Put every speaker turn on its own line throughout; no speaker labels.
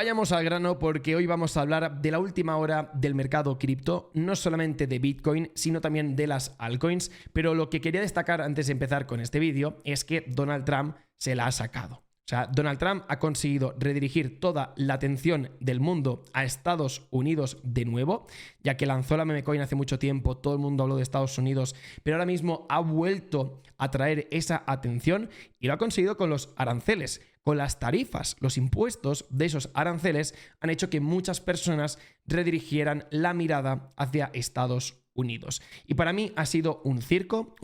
Vayamos al grano porque hoy vamos a hablar de la última hora del mercado cripto, no solamente de Bitcoin, sino también de las altcoins, pero lo que quería destacar antes de empezar con este vídeo es que Donald Trump se la ha sacado. O sea, Donald Trump ha conseguido redirigir toda la atención del mundo a Estados Unidos de nuevo, ya que lanzó la meme coin hace mucho tiempo, todo el mundo habló de Estados Unidos, pero ahora mismo ha vuelto a traer esa atención y lo ha conseguido con los aranceles. Con las tarifas, los impuestos de esos aranceles han hecho que muchas personas redirigieran la mirada hacia Estados Unidos. Y para mí ha sido un circo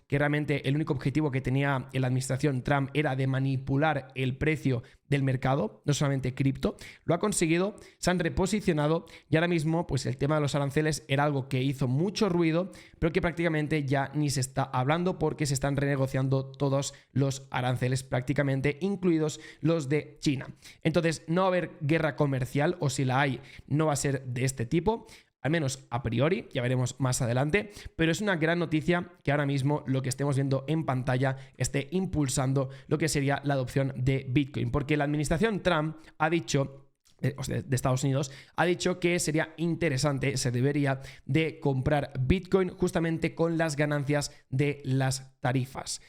que realmente el único objetivo que tenía la administración Trump era de manipular el precio del mercado, no solamente cripto. Lo ha conseguido, se han reposicionado y ahora mismo pues el tema de los aranceles era algo que hizo mucho ruido, pero que prácticamente ya ni se está hablando porque se están renegociando todos los aranceles prácticamente, incluidos los de China. Entonces no va a haber guerra comercial, o si la hay, no va a ser de este tipo. Al menos a priori, ya veremos más adelante, pero es una gran noticia que ahora mismo lo que estemos viendo en pantalla esté impulsando lo que sería la adopción de Bitcoin, porque la administración Trump ha dicho de Estados Unidos, ha dicho que sería interesante, se debería de comprar Bitcoin justamente con las ganancias de las tarifas.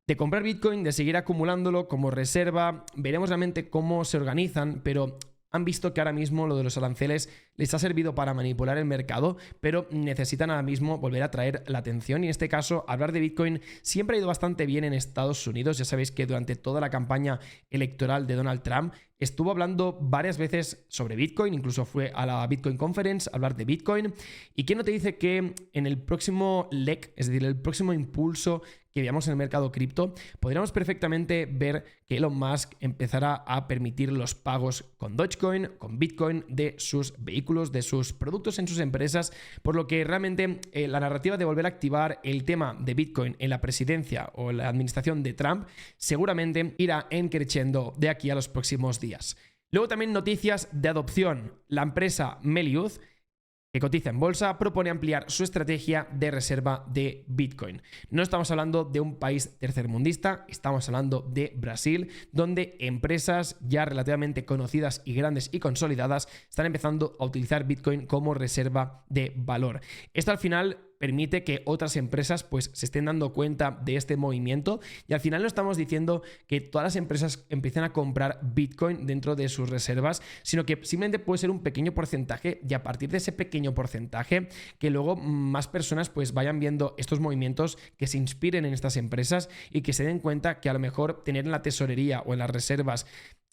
De comprar Bitcoin, de seguir acumulándolo como reserva, veremos realmente cómo se organizan, pero han visto que ahora mismo lo de los aranceles les ha servido para manipular el mercado, pero necesitan ahora mismo volver a traer la atención y en este caso hablar de Bitcoin siempre ha ido bastante bien en Estados Unidos. Ya sabéis que durante toda la campaña electoral de Donald Trump estuvo hablando varias veces sobre Bitcoin, incluso fue a la Bitcoin Conference a hablar de Bitcoin. ¿Y quién no te dice que en el próximo leg, es decir, el próximo impulso que veamos en el mercado cripto, podríamos perfectamente ver que Elon Musk empezará a permitir los pagos con Dogecoin, con Bitcoin de sus vehículos, de sus productos en sus empresas, por lo que realmente la narrativa de volver a activar el tema de Bitcoin en la presidencia o la administración de Trump seguramente irá creciendo de aquí a los próximos días. Luego también noticias de adopción. La empresa Melius, que cotiza en bolsa, propone ampliar su estrategia de reserva de Bitcoin. No estamos hablando de un país tercermundista, estamos hablando de Brasil, donde empresas ya relativamente conocidas y grandes y consolidadas están empezando a utilizar Bitcoin como reserva de valor. Esto al final permite que otras empresas pues se estén dando cuenta de este movimiento y al final no estamos diciendo que todas las empresas empiecen a comprar Bitcoin dentro de sus reservas, sino que simplemente puede ser un pequeño porcentaje y a partir de ese pequeño porcentaje que luego más personas pues vayan viendo estos movimientos, que se inspiren en estas empresas y que se den cuenta que a lo mejor tener en la tesorería o en las reservas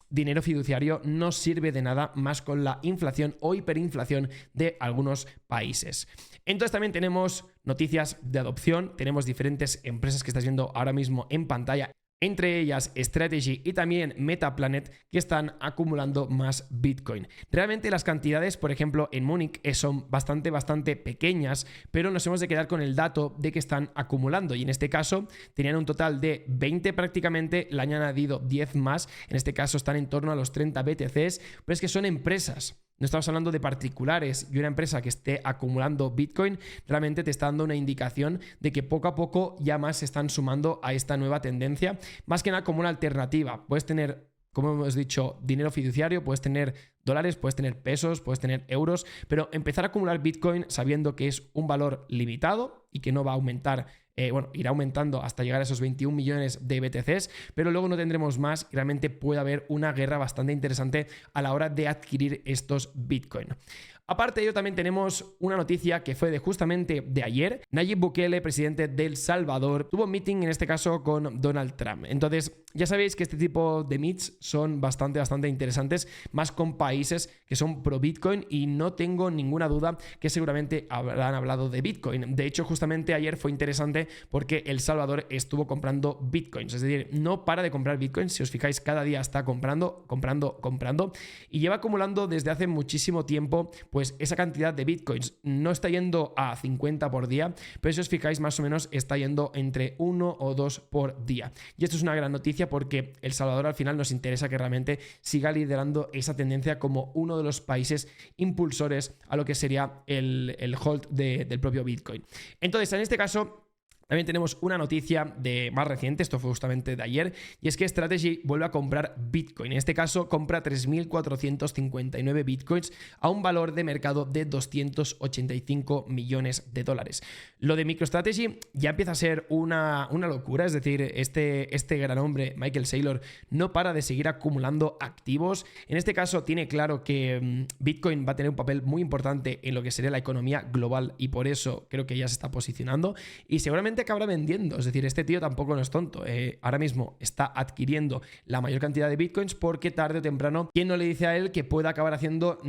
dinero fiduciario no sirve de nada más con la inflación o hiperinflación de algunos países. Entonces también tenemos noticias de adopción, tenemos diferentes empresas que estás viendo ahora mismo en pantalla, entre ellas Strategy y también Metaplanet, que están acumulando más Bitcoin. Realmente las cantidades, por ejemplo, en Múnich son bastante pequeñas, pero nos hemos de quedar con el dato de que están acumulando y en este caso tenían un total de 20 prácticamente, le han añadido 10 más, en este caso están en torno a los 30 BTCs, pero es que son empresas. No estamos hablando de particulares y una empresa que esté acumulando Bitcoin realmente te está dando una indicación de que poco a poco ya más se están sumando a esta nueva tendencia, más que nada como una alternativa. Puedes tener, como hemos dicho, dinero fiduciario, puedes tener dólares, puedes tener pesos, puedes tener euros, pero empezar a acumular Bitcoin sabiendo que es un valor limitado y que no va a aumentar, irá aumentando hasta llegar a esos 21 millones de BTCs, pero luego no tendremos más y realmente puede haber una guerra bastante interesante a la hora de adquirir estos Bitcoin. Aparte de ello, también tenemos una noticia que fue justamente de ayer. Nayib Bukele, presidente de El Salvador, tuvo un meeting en este caso con Donald Trump. Entonces, ya sabéis que este tipo de meets son bastante interesantes, más con países que son pro Bitcoin y no tengo ninguna duda que seguramente habrán hablado de Bitcoin. De hecho, justamente ayer fue interesante porque El Salvador estuvo comprando Bitcoins, es decir, no para de comprar Bitcoins. Si os fijáis, cada día está comprando y lleva acumulando desde hace muchísimo tiempo pues esa cantidad de Bitcoins. No está yendo a 50 por día, pero si os fijáis más o menos está yendo entre 1 o 2 por día. Y esto es una gran noticia porque El Salvador al final nos interesa que realmente siga liderando esa tendencia como uno de los países impulsores a lo que sería el hold del propio Bitcoin. Entonces, en este caso, También tenemos una noticia más reciente, esto fue justamente de ayer, y es que Strategy vuelve a comprar Bitcoin. En este caso, compra 3.459 Bitcoins a un valor de mercado de 285 millones de dólares. Lo de MicroStrategy ya empieza a ser una locura, es decir, este gran hombre, Michael Saylor, no para de seguir acumulando activos. En este caso, tiene claro que Bitcoin va a tener un papel muy importante en lo que sería la economía global y por eso creo que ya se está posicionando y seguramente acabará vendiendo. Es decir, este tío tampoco no es tonto. Ahora mismo está adquiriendo la mayor cantidad de bitcoins porque tarde o temprano, ¿quién no le dice a él que pueda acabar haciendo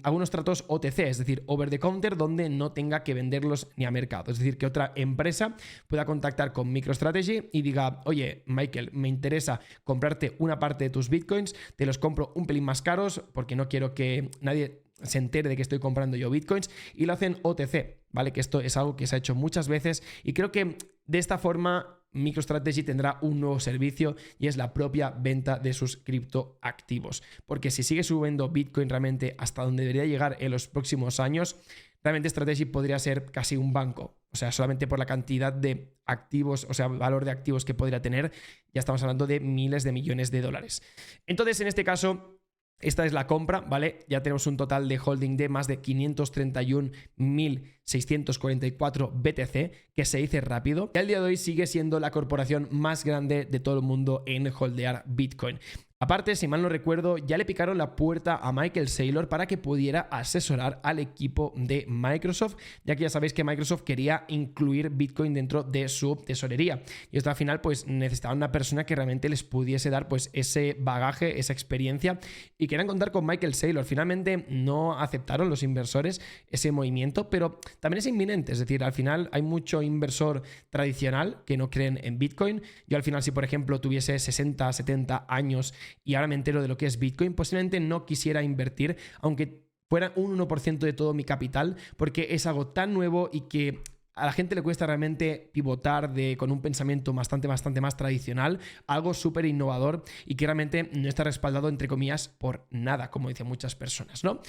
algunos tratos OTC, es decir, over the counter, donde no tenga que venderlos ni a mercado? Es decir, que otra empresa pueda contactar con MicroStrategy y diga, oye, Michael, me interesa comprarte una parte de tus bitcoins, te los compro un pelín más caros porque no quiero que nadie se entere de que estoy comprando yo bitcoins, y lo hacen OTC, ¿vale? Que esto es algo que se ha hecho muchas veces y creo que de esta forma MicroStrategy tendrá un nuevo servicio y es la propia venta de sus criptoactivos, porque si sigue subiendo Bitcoin realmente hasta donde debería llegar en los próximos años, realmente Strategy podría ser casi un banco. O sea, solamente por la cantidad de activos, o sea, valor de activos que podría tener, ya estamos hablando de miles de millones de dólares. Entonces, en este caso, esta es la compra, ¿vale? Ya tenemos un total de holding de más de 531.644 BTC, que se dice rápido. Y al día de hoy sigue siendo la corporación más grande de todo el mundo en holdear Bitcoin. Aparte, si mal no recuerdo, ya le picaron la puerta a Michael Saylor para que pudiera asesorar al equipo de Microsoft, ya que ya sabéis que Microsoft quería incluir Bitcoin dentro de su tesorería. Y esto al final pues necesitaba una persona que realmente les pudiese dar pues ese bagaje, esa experiencia, y querían contar con Michael Saylor. Finalmente no aceptaron los inversores ese movimiento, pero también es inminente. Es decir, al final hay mucho inversor tradicional que no creen en Bitcoin. Yo al final, si por ejemplo tuviese 60, 70 años y ahora me entero de lo que es Bitcoin, posiblemente no quisiera invertir, aunque fuera un 1% de todo mi capital, porque es algo tan nuevo y que a la gente le cuesta realmente pivotar con un pensamiento bastante más tradicional, algo súper innovador y que realmente no está respaldado, entre comillas, por nada, como dicen muchas personas, ¿no?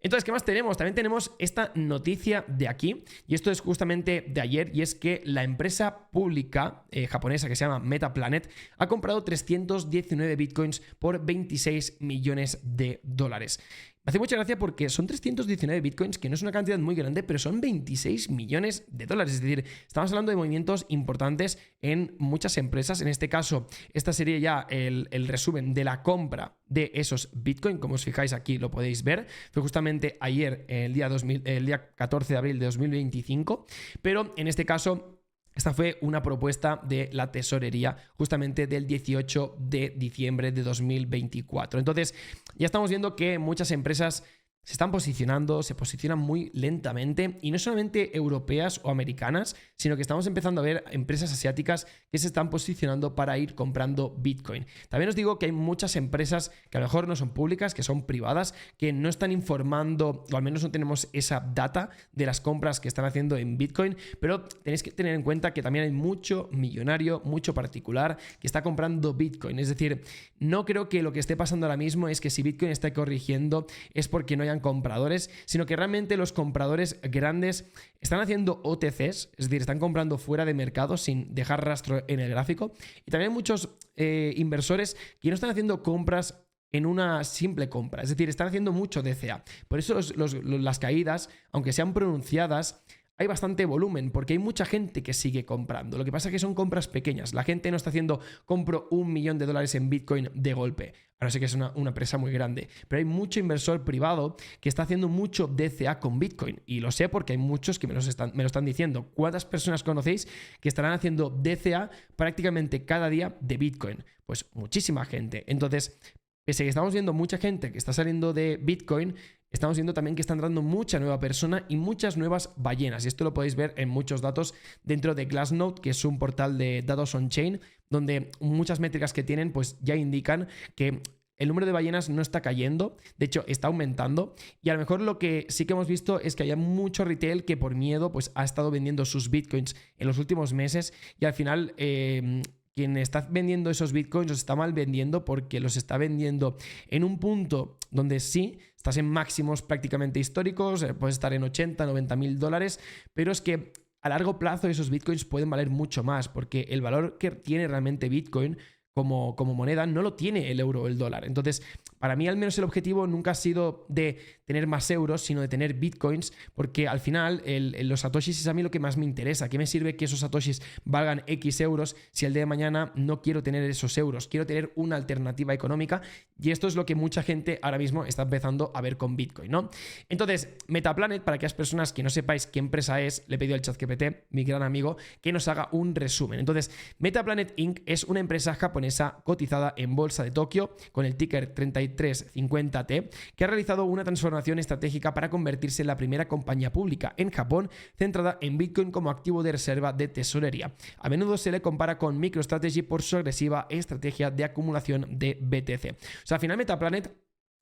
Entonces, ¿qué más tenemos? También tenemos esta noticia de aquí, y esto es justamente de ayer, y es que la empresa pública japonesa que se llama Metaplanet ha comprado 319 bitcoins por 26 millones de dólares. Me hace mucha gracia porque son 319 bitcoins, que no es una cantidad muy grande, pero son 26 millones de dólares. Es decir, estamos hablando de movimientos importantes en muchas empresas. En este caso, esta sería ya el resumen de la compra de esos bitcoins. Como os fijáis aquí, lo podéis ver. Fue justamente ayer, el día 14 de abril de 2025. Pero en este caso, esta fue una propuesta de la tesorería justamente del 18 de diciembre de 2024. Entonces, ya estamos viendo que muchas empresas se están posicionando, se posicionan muy lentamente, y no solamente europeas o americanas, sino que estamos empezando a ver empresas asiáticas que se están posicionando para ir comprando Bitcoin. También os digo que hay muchas empresas que a lo mejor no son públicas, que son privadas, que no están informando, o al menos no tenemos esa data de las compras que están haciendo en Bitcoin, pero tenéis que tener en cuenta que también hay mucho millonario, mucho particular que está comprando Bitcoin. Es decir, no creo que lo que esté pasando ahora mismo es que si Bitcoin está corrigiendo es porque no hayan compradores, sino que realmente los compradores grandes están haciendo OTCs, es decir, están comprando fuera de mercado sin dejar rastro en el gráfico, y también hay muchos inversores que no están haciendo compras en una simple compra, es decir, están haciendo mucho DCA. Por eso las caídas, aunque sean pronunciadas, hay bastante volumen, porque hay mucha gente que sigue comprando. Lo que pasa es que son compras pequeñas. La gente no está haciendo, compro $1 millón en Bitcoin de golpe. Ahora sé que es una empresa muy grande, pero hay mucho inversor privado que está haciendo mucho DCA con Bitcoin. Y lo sé porque hay muchos que me lo están diciendo. ¿Cuántas personas conocéis que estarán haciendo DCA prácticamente cada día de Bitcoin? Pues muchísima gente. Entonces, pese a que estamos viendo mucha gente que está saliendo de Bitcoin, estamos viendo también que está entrando mucha nueva persona y muchas nuevas ballenas. Y esto lo podéis ver en muchos datos dentro de Glassnode, que es un portal de datos on-chain, donde muchas métricas que tienen pues ya indican que el número de ballenas no está cayendo, de hecho está aumentando, y a lo mejor lo que sí que hemos visto es que hay mucho retail que por miedo pues ha estado vendiendo sus bitcoins en los últimos meses, y al final quien está vendiendo esos bitcoins los está mal vendiendo, porque los está vendiendo en un punto donde sí estás en máximos prácticamente históricos, puedes estar en 80, 90 mil dólares, pero es que a largo plazo esos bitcoins pueden valer mucho más, porque el valor que tiene realmente Bitcoin como moneda no lo tiene el euro o el dólar. Entonces, para mí al menos el objetivo nunca ha sido de tener más euros, sino de tener bitcoins, porque al final los satoshis es a mí lo que más me interesa. ¿Qué me sirve que esos satoshis valgan X euros si el día de mañana no quiero tener esos euros? Quiero tener una alternativa económica, y esto es lo que mucha gente ahora mismo está empezando a ver con Bitcoin, ¿no? Entonces, Metaplanet, para aquellas personas que no sepáis qué empresa es, le he pedido al ChatGPT, mi gran amigo, que nos haga un resumen. Entonces, Metaplanet Inc. es una empresa japonesa cotizada en bolsa de Tokio con el ticker 3350T, que ha realizado una transformación estratégica para convertirse en la primera compañía pública en Japón centrada en Bitcoin como activo de reserva de tesorería. A menudo se le compara con MicroStrategy por su agresiva estrategia de acumulación de BTC. O sea, al final Metaplanet,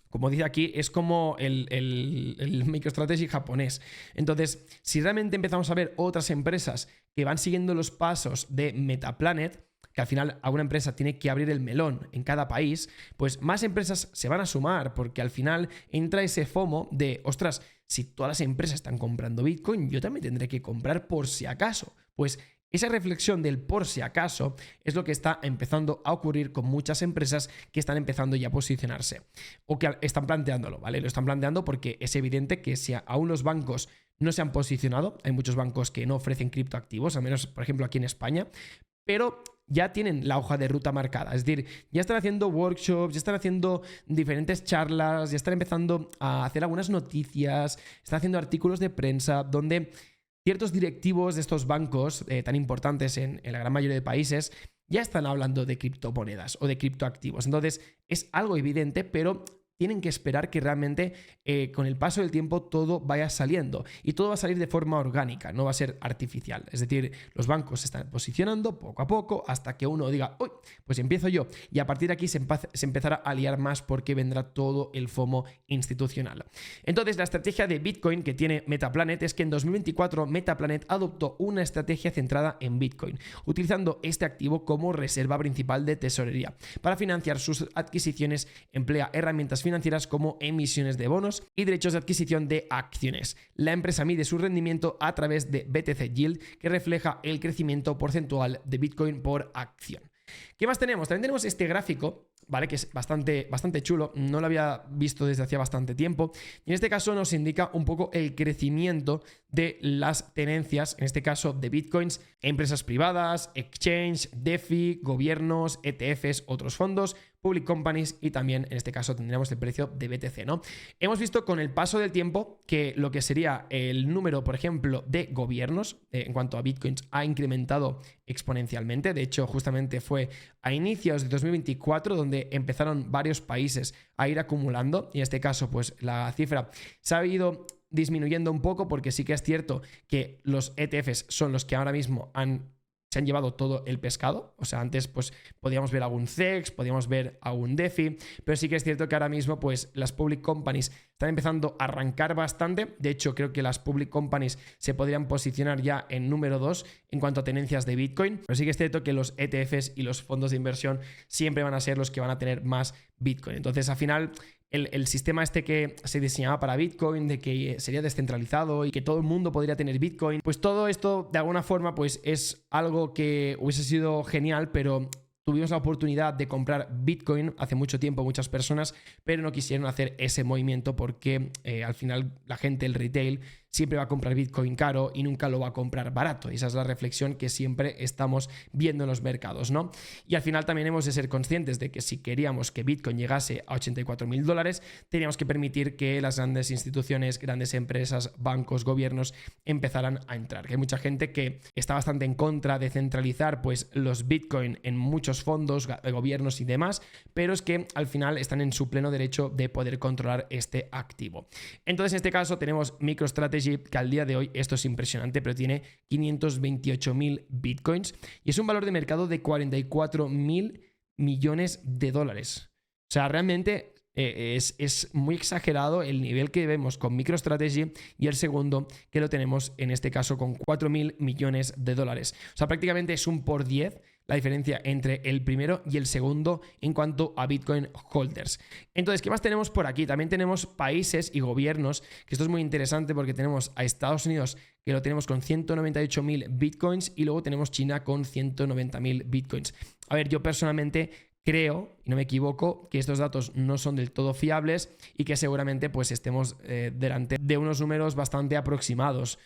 como dice aquí, es como el MicroStrategy japonés. Entonces, si realmente empezamos a ver otras empresas que van siguiendo los pasos de Metaplanet, que al final a una empresa tiene que abrir el melón en cada país, pues más empresas se van a sumar, porque al final entra ese FOMO de, ostras, si todas las empresas están comprando Bitcoin, yo también tendré que comprar por si acaso. Pues esa reflexión del por si acaso es lo que está empezando a ocurrir con muchas empresas que están empezando ya a posicionarse o que están planteándolo, ¿vale? Lo están planteando porque es evidente que si aún los bancos no se han posicionado, hay muchos bancos que no ofrecen criptoactivos, al menos por ejemplo aquí en España, pero ya tienen la hoja de ruta marcada, es decir, ya están haciendo workshops, ya están haciendo diferentes charlas, ya están empezando a hacer algunas noticias, están haciendo artículos de prensa donde ciertos directivos de estos bancos tan importantes en la gran mayoría de países ya están hablando de criptomonedas o de criptoactivos. Entonces es algo evidente, pero tienen que esperar que realmente con el paso del tiempo todo vaya saliendo, y todo va a salir de forma orgánica, no va a ser artificial. Es decir, los bancos se están posicionando poco a poco hasta que uno diga, uy, pues empiezo yo, y a partir de aquí se empezará a liar más porque vendrá todo el FOMO institucional. Entonces, la estrategia de Bitcoin que tiene Metaplanet es que en 2024 Metaplanet adoptó una estrategia centrada en Bitcoin, utilizando este activo como reserva principal de tesorería. Para financiar sus adquisiciones emplea herramientas financieras como emisiones de bonos y derechos de adquisición de acciones. La empresa mide su rendimiento a través de BTC Yield, que refleja el crecimiento porcentual de Bitcoin por acción. ¿Qué más tenemos? También tenemos este gráfico, ¿vale? Que es bastante chulo, no lo había visto desde hacía bastante tiempo, y en este caso nos indica un poco el crecimiento de las tenencias, en este caso de Bitcoins, empresas privadas, exchange, DeFi, gobiernos, ETFs, otros fondos, public companies, y también en este caso tendríamos el precio de BTC, ¿no? Hemos visto con el paso del tiempo que lo que sería el número, por ejemplo, de gobiernos en cuanto a Bitcoins ha incrementado exponencialmente. De hecho, justamente fue a inicios de 2024 donde empezaron varios países a ir acumulando, y en este caso pues la cifra se ha ido disminuyendo un poco, porque sí que es cierto que los ETFs son los que ahora mismo se han llevado todo el pescado. O sea, antes pues podíamos ver algún CEX, podíamos ver algún DeFi, pero sí que es cierto que ahora mismo pues las public companies están empezando a arrancar bastante. De hecho, creo que las public companies se podrían posicionar ya en número 2 en cuanto a tenencias de Bitcoin, pero sí que es cierto que los ETFs y los fondos de inversión siempre van a ser los que van a tener más Bitcoin. Entonces, al final, el sistema este que se diseñaba para Bitcoin, de que sería descentralizado y que todo el mundo podría tener Bitcoin, pues todo esto de alguna forma pues es algo que hubiese sido genial, pero tuvimos la oportunidad de comprar Bitcoin hace mucho tiempo, muchas personas, pero no quisieron hacer ese movimiento porque al final la gente, el retail, siempre va a comprar Bitcoin caro y nunca lo va a comprar barato. Y esa es la reflexión que siempre estamos viendo en los mercados, ¿no? Y al final también hemos de ser conscientes de que si queríamos que Bitcoin llegase a $84.000, teníamos que permitir que las grandes instituciones, grandes empresas, bancos, gobiernos empezaran a entrar. Que hay mucha gente que está bastante en contra de centralizar pues los Bitcoin en muchos fondos, gobiernos y demás, pero es que al final están en su pleno derecho de poder controlar este activo. Entonces, en este caso tenemos MicroStrategy, que al día de hoy, esto es impresionante, pero tiene 528.000 bitcoins y es un valor de mercado de $44.000 millones. O sea, realmente es muy exagerado el nivel que vemos con MicroStrategy, y el segundo que lo tenemos en este caso con $4.000 millones. O sea, prácticamente es un por 10 la diferencia entre el primero y el segundo en cuanto a Bitcoin holders. Entonces, ¿qué más tenemos por aquí? También tenemos países y gobiernos, que esto es muy interesante porque tenemos a Estados Unidos, que lo tenemos con 198.000 Bitcoins, y luego tenemos China con 190.000 Bitcoins. A ver, yo personalmente creo, y no me equivoco, que estos datos no son del todo fiables y que seguramente pues estemos delante de unos números bastante aproximados.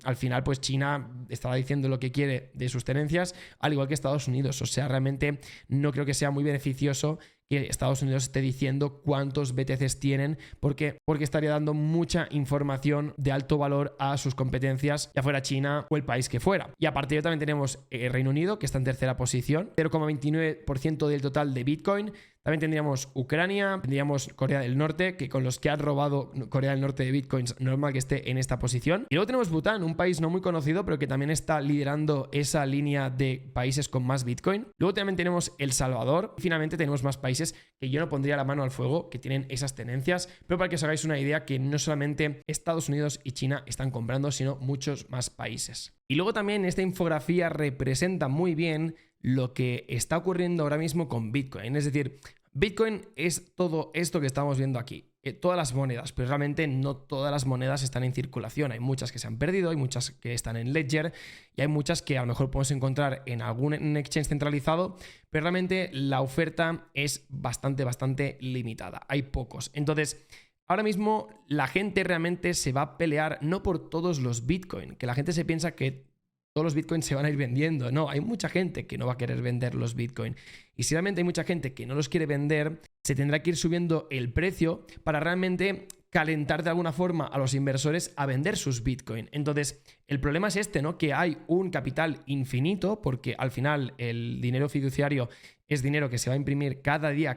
Al final, pues China estaba diciendo lo que quiere de sus tenencias, al igual que Estados Unidos. O sea, realmente no creo que sea muy beneficioso que Estados Unidos esté diciendo cuántos BTCs tienen, porque estaría dando mucha información de alto valor a sus competencias, ya fuera China o el país que fuera. Y aparte de ello también tenemos Reino Unido, que está en tercera posición, 0,29% del total de Bitcoin. También tendríamos Ucrania, tendríamos Corea del Norte, que con los que ha robado Corea del Norte de Bitcoins, normal que esté en esta posición. Y luego tenemos Bután, un país no muy conocido, pero que también está liderando esa línea de países con más Bitcoin. Luego también tenemos El Salvador. Y finalmente tenemos más países que yo no pondría la mano al fuego, que tienen esas tenencias, pero para que os hagáis una idea que no solamente Estados Unidos y China están comprando, sino muchos más países. Y luego también esta infografía representa muy bien lo que está ocurriendo ahora mismo con Bitcoin. Es decir, Bitcoin es todo esto que estamos viendo aquí, todas las monedas, pero realmente no todas las monedas están en circulación. Hay muchas que se han perdido, hay muchas que están en Ledger y hay muchas que a lo mejor podemos encontrar en algún exchange centralizado, pero realmente la oferta es bastante limitada. Hay pocos. Entonces, ahora mismo la gente realmente se va a pelear no por todos los Bitcoin, que la gente se piensa que todos los Bitcoins se van a ir vendiendo. No, hay mucha gente que no va a querer vender los Bitcoin. Y si realmente hay mucha gente que no los quiere vender, se tendrá que ir subiendo el precio para realmente calentar de alguna forma a los inversores a vender sus Bitcoin. Entonces, el problema es este, ¿no? Que hay un capital infinito, porque al final el dinero fiduciario es dinero que se va a imprimir cada día,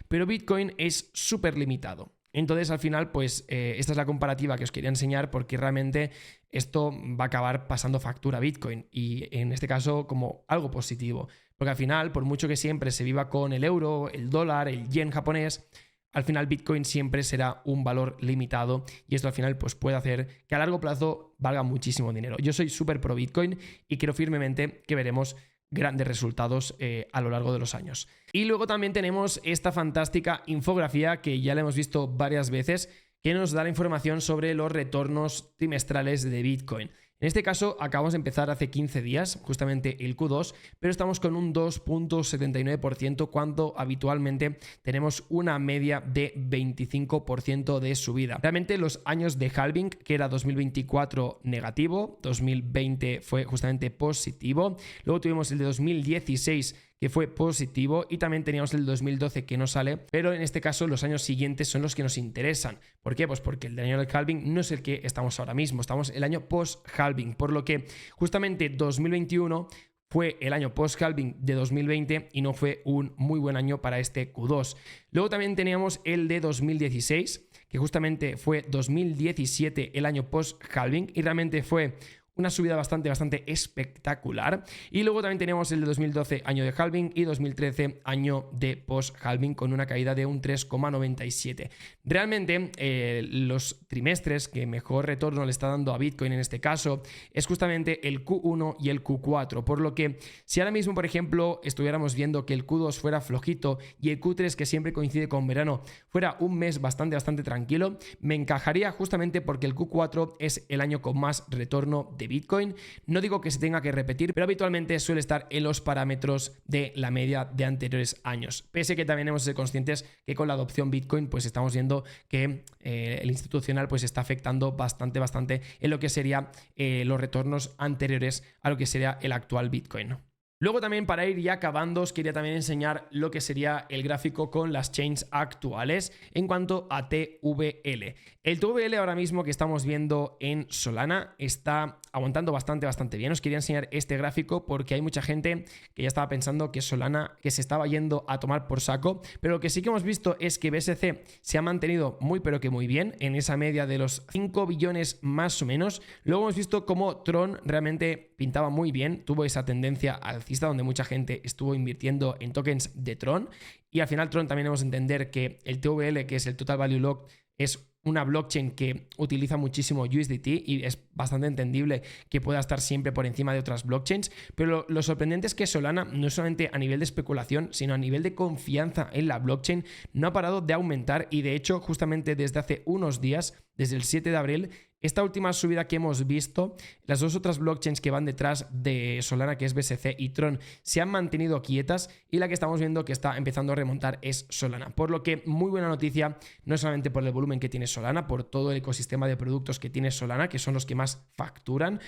pero Bitcoin es súper limitado. Entonces, al final, pues esta es la comparativa que os quería enseñar, porque realmente esto va a acabar pasando factura a Bitcoin, y en este caso como algo positivo, porque al final, por mucho que siempre se viva con el euro, el dólar, el yen japonés, al final Bitcoin siempre será un valor limitado, y esto al final pues puede hacer que a largo plazo valga muchísimo dinero. Yo soy súper pro Bitcoin y creo firmemente que veremos grandes resultados a lo largo de los años. Y luego también tenemos esta fantástica infografía que ya la hemos visto varias veces, que nos da la información sobre los retornos trimestrales de Bitcoin. En este caso acabamos de empezar hace 15 días, justamente el Q2, pero estamos con un 2.79% cuando habitualmente tenemos una media de 25% de subida. Realmente los años de halving, que era 2024 negativo, 2020 fue justamente positivo, luego tuvimos el de 2016 que fue positivo, y también teníamos el 2012 que no sale, pero en este caso los años siguientes son los que nos interesan. ¿Por qué? Pues porque el año del halving no es el que estamos ahora mismo, estamos el año post-halving, por lo que justamente 2021 fue el año post-halving de 2020 y no fue un muy buen año para este Q2. Luego también teníamos el de 2016, que justamente fue 2017 el año post-halving, y realmente fue una subida bastante espectacular. Y luego también tenemos el de 2012, año de halving, y 2013, año de post-halving, con una caída de un 3,97. Realmente, los trimestres que mejor retorno le está dando a Bitcoin en este caso es justamente el Q1 y el Q4. Por lo que, si ahora mismo, por ejemplo, estuviéramos viendo que el Q2 fuera flojito y el Q3, que siempre coincide con verano, fuera un mes bastante tranquilo, me encajaría, justamente porque el Q4 es el año con más retorno de Bitcoin. No digo que se tenga que repetir, pero habitualmente suele estar en los parámetros de la media de anteriores años. Pese que también hemos de ser conscientes que con la adopción Bitcoin pues estamos viendo que el institucional pues está afectando bastante en lo que sería los retornos anteriores a lo que sería el actual Bitcoin. Luego también, para ir ya acabando, os quería también enseñar lo que sería el gráfico con las chains actuales en cuanto a TVL. El TVL ahora mismo que estamos viendo en Solana está aguantando bastante bien. Os quería enseñar este gráfico porque hay mucha gente que ya estaba pensando que Solana que se estaba yendo a tomar por saco, pero lo que sí que hemos visto es que BSC se ha mantenido muy bien en esa media de los 5 billones más o menos. Luego hemos visto cómo Tron realmente pintaba muy bien, tuvo esa tendencia alcista donde mucha gente estuvo invirtiendo en tokens de Tron, y al final Tron también hemos de entender que el TVL, que es el Total Value Locked, es una blockchain que utiliza muchísimo USDT y es bastante entendible que pueda estar siempre por encima de otras blockchains, pero lo sorprendente es que Solana, no solamente a nivel de especulación, sino a nivel de confianza en la blockchain, no ha parado de aumentar y de hecho justamente desde hace unos días, desde el 7 de abril, esta última subida que hemos visto, las dos otras blockchains que van detrás de Solana, que es BSC y Tron, se han mantenido quietas y la que estamos viendo que está empezando a remontar es Solana. Por lo que muy buena noticia, no solamente por el volumen que tiene Solana, por todo el ecosistema de productos que tiene Solana, que son los que más facturan,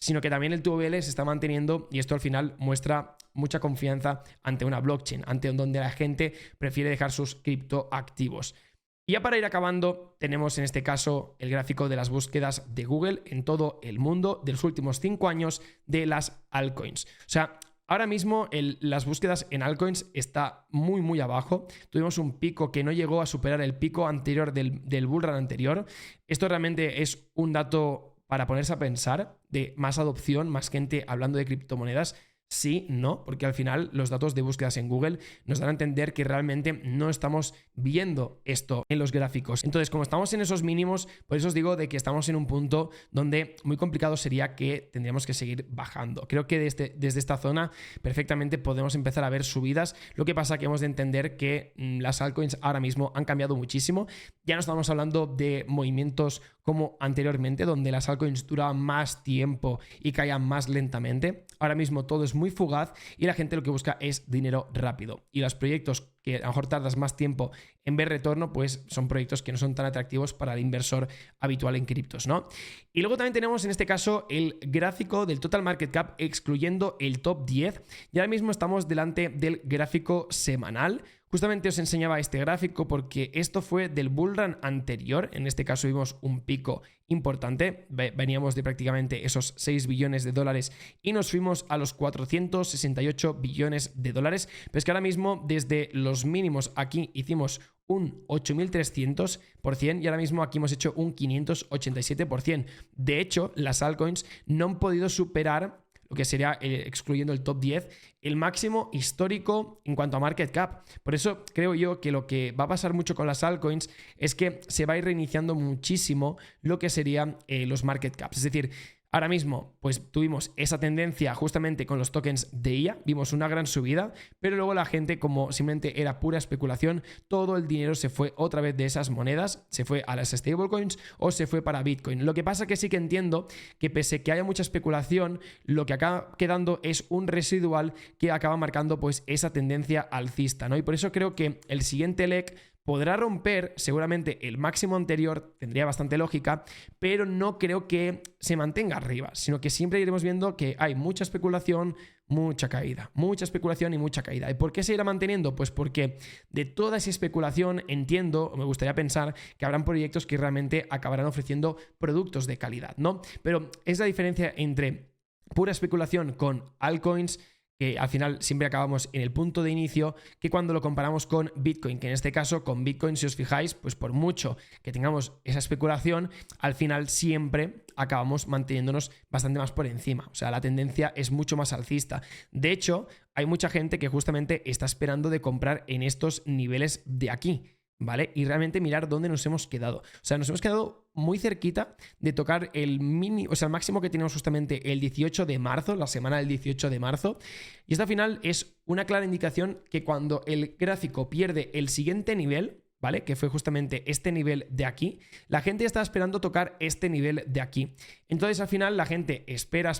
sino que también el TVL se está manteniendo y esto al final muestra mucha confianza ante una blockchain, ante donde la gente prefiere dejar sus criptoactivos. Y ya para ir acabando, tenemos en este caso el gráfico de las búsquedas de Google en todo el mundo de los últimos 5 años de las altcoins. O sea, ahora mismo las búsquedas en altcoins está muy abajo. Tuvimos un pico que no llegó a superar el pico anterior del bull run anterior. Esto realmente es un dato para ponerse a pensar de más adopción, más gente hablando de criptomonedas. Sí, no, porque al final los datos de búsquedas en Google nos dan a entender que realmente no estamos viendo esto en los gráficos. Entonces, como estamos en esos mínimos, por eso os digo de que estamos en un punto donde muy complicado sería que tendríamos que seguir bajando. Creo que desde esta zona perfectamente podemos empezar a ver subidas. Lo que pasa que hemos de entender que las altcoins ahora mismo han cambiado muchísimo. Ya no estamos hablando de movimientos como anteriormente, donde las altcoins duraban más tiempo y caían más lentamente. Ahora mismo todo es muy fugaz y la gente lo que busca es dinero rápido. Y los proyectos que a lo mejor tardas más tiempo en ver retorno, pues son proyectos que no son tan atractivos para el inversor habitual en criptos, ¿no? Y luego también tenemos en este caso el gráfico del Total Market Cap excluyendo el top 10. Y ahora mismo estamos delante del gráfico semanal. Justamente os enseñaba este gráfico porque esto fue del bull run anterior. En este caso vimos un pico importante. Veníamos de prácticamente esos 6 billones de dólares y nos fuimos a los 468 billones de dólares. Pero es que ahora mismo desde los mínimos aquí hicimos un 8.300% y ahora mismo aquí hemos hecho un 587%. De hecho, las altcoins no han podido superar lo que sería, excluyendo el top 10, el máximo histórico en cuanto a market cap. Por eso creo yo que lo que va a pasar mucho con las altcoins es que se va a ir reiniciando muchísimo lo que serían los market caps. Es decir, ahora mismo, pues tuvimos esa tendencia justamente con los tokens de IA, vimos una gran subida, pero luego la gente, como simplemente era pura especulación, todo el dinero se fue otra vez de esas monedas, se fue a las stablecoins o se fue para Bitcoin. Lo que pasa que sí que entiendo que pese que haya mucha especulación, lo que acaba quedando es un residual que acaba marcando pues esa tendencia alcista, ¿no? Y por eso creo que el siguiente leg podrá romper seguramente el máximo anterior, tendría bastante lógica, pero no creo que se mantenga arriba, sino que siempre iremos viendo que hay mucha especulación, mucha caída, mucha especulación y mucha caída. ¿Y por qué se irá manteniendo? Pues porque de toda esa especulación entiendo, o me gustaría pensar, que habrán proyectos que realmente acabarán ofreciendo productos de calidad, ¿no? Pero es la diferencia entre pura especulación con altcoins, que al final siempre acabamos en el punto de inicio, que cuando lo comparamos con Bitcoin, que en este caso con Bitcoin, si os fijáis, pues por mucho que tengamos esa especulación, al final siempre acabamos manteniéndonos bastante más por encima. O sea, la tendencia es mucho más alcista. De hecho, hay mucha gente que justamente está esperando de comprar en estos niveles de aquí, ¿vale? Y realmente mirar dónde nos hemos quedado. O sea, nos hemos quedado muy cerquita de tocar el máximo que teníamos justamente el 18 de marzo, la semana del 18 de marzo. Y esto al final es una clara indicación que cuando el gráfico pierde el siguiente nivel, ¿vale? Que fue justamente este nivel de aquí, la gente está esperando tocar este nivel de aquí. Entonces al final la gente espera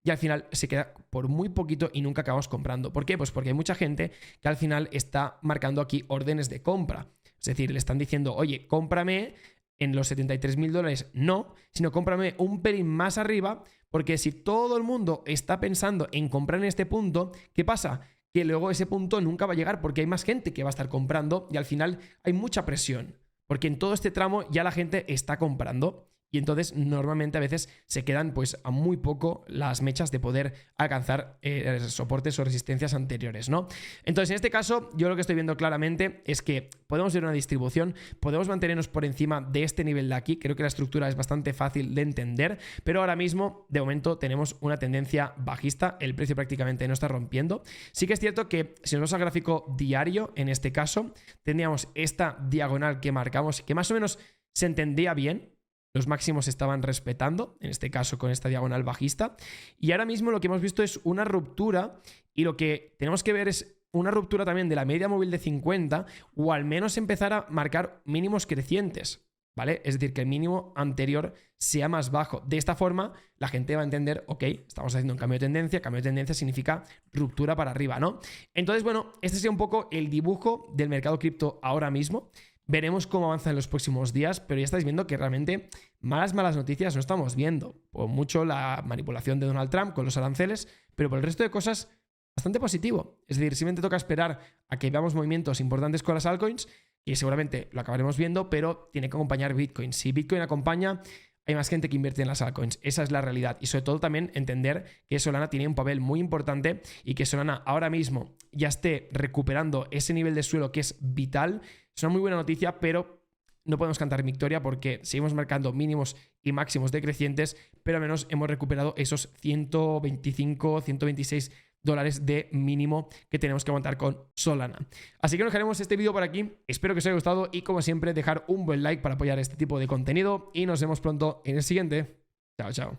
y al final se queda por muy poquito y nunca acabamos comprando. ¿Por qué? Pues porque hay mucha gente que al final está marcando aquí órdenes de compra. Es decir, le están diciendo, oye, cómprame en los 73.000 dólares. No, sino cómprame un pelín más arriba, porque si todo el mundo está pensando en comprar en este punto, ¿qué pasa? Que luego ese punto nunca va a llegar porque hay más gente que va a estar comprando y al final hay mucha presión. Porque en todo este tramo ya la gente está comprando. Y entonces normalmente a veces se quedan pues a muy poco las mechas de poder alcanzar soportes o resistencias anteriores, ¿no? Entonces en este caso yo lo que estoy viendo claramente es que podemos ver una distribución, podemos mantenernos por encima de este nivel de aquí, creo que la estructura es bastante fácil de entender, pero ahora mismo de momento tenemos una tendencia bajista, el precio prácticamente no está rompiendo. Sí que es cierto que si nos vamos al gráfico diario, en este caso tendríamos esta diagonal que marcamos, que más o menos se entendía bien, los máximos se estaban respetando, en este caso con esta diagonal bajista, y ahora mismo lo que hemos visto es una ruptura, y lo que tenemos que ver es una ruptura también de la media móvil de 50, o al menos empezar a marcar mínimos crecientes, ¿vale? Es decir, que el mínimo anterior sea más bajo. De esta forma, la gente va a entender, ok, estamos haciendo un cambio de tendencia significa ruptura para arriba, ¿no? Entonces, bueno, este sería un poco el dibujo del mercado cripto ahora mismo. Veremos cómo avanza en los próximos días, pero ya estáis viendo que realmente malas noticias no estamos viendo. Por mucho la manipulación de Donald Trump con los aranceles, pero por el resto de cosas, bastante positivo. Es decir, simplemente toca esperar a que veamos movimientos importantes con las altcoins, y seguramente lo acabaremos viendo, pero tiene que acompañar Bitcoin. Si Bitcoin acompaña, hay más gente que invierte en las altcoins. Esa es la realidad. Y sobre todo también entender que Solana tiene un papel muy importante y que Solana ahora mismo ya esté recuperando ese nivel de suelo que es vital. Es una muy buena noticia, pero no podemos cantar victoria porque seguimos marcando mínimos y máximos decrecientes, pero al menos hemos recuperado esos 125, 126 dólares de mínimo que tenemos que aguantar con Solana. Así que nos dejaremos este vídeo por aquí. Espero que os haya gustado y, como siempre, dejar un buen like para apoyar este tipo de contenido y nos vemos pronto en el siguiente. Chao, chao.